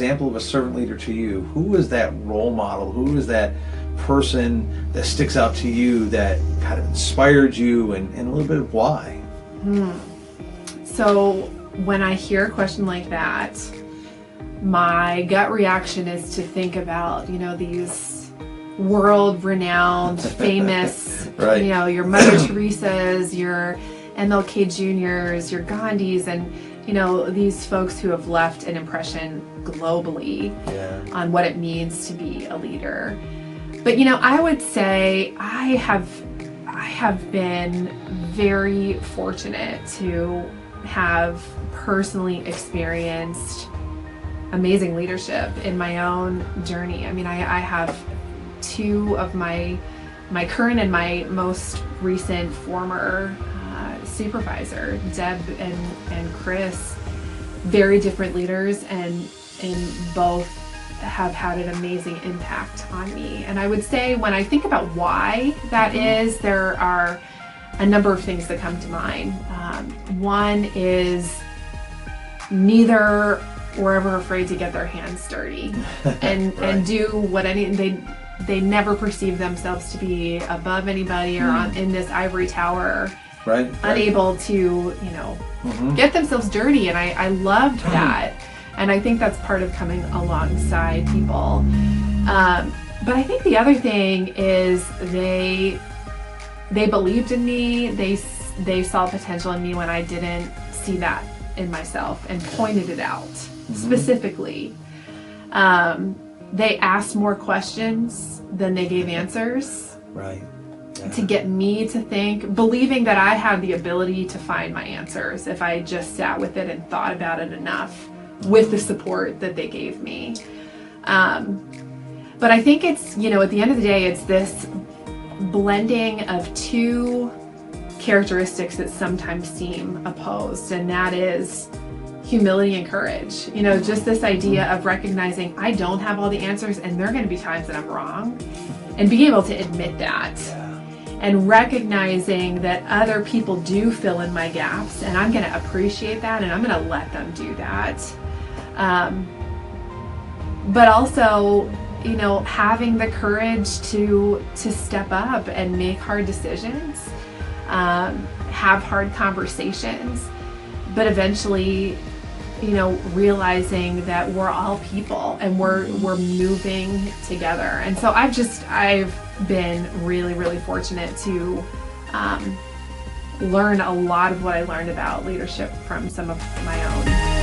example of a servant leader to you? Who is that role model? Who is that person that sticks out to you that kind of inspired you, and a little bit of why? So when I hear a question like that, my gut reaction is to think about, these world-renowned, famous, right. Your Mother Teresa's, your MLK Juniors, your Gandhis, and these folks who have left an impression globally on what it means to be a leader. But I would say I have been very fortunate to have personally experienced amazing leadership in my own journey. I mean, I have two of my current and my most recent former supervisor, Deb and Chris, very different leaders, and both have had an amazing impact on me. And I would say when I think about why that is, there are a number of things that come to mind. One is neither were ever afraid to get their hands dirty and right. and do what they never perceived themselves to be above anybody or in this ivory tower, right. unable to get themselves dirty. And I loved that. And I think that's part of coming alongside people. But I think the other thing is they believed in me. They saw potential in me when I didn't see that in myself, and pointed it out specifically. They asked more questions than they gave answers. Right. Yeah. To get me to think, believing that I had the ability to find my answers if I just sat with it and thought about it enough, with the support that they gave me. But I think it's, at the end of the day, it's this blending of two characteristics that sometimes seem opposed, and that is humility and courage. Just this idea of recognizing I don't have all the answers, and there are going to be times that I'm wrong, and being able to admit that. And recognizing that other people do fill in my gaps, and I'm going to appreciate that, and I'm going to let them do that. But also, having the courage to step up and make hard decisions, have hard conversations, but eventually, realizing that we're all people and we're moving together. And so I've been really, really fortunate to learn a lot of what I learned about leadership from some of my own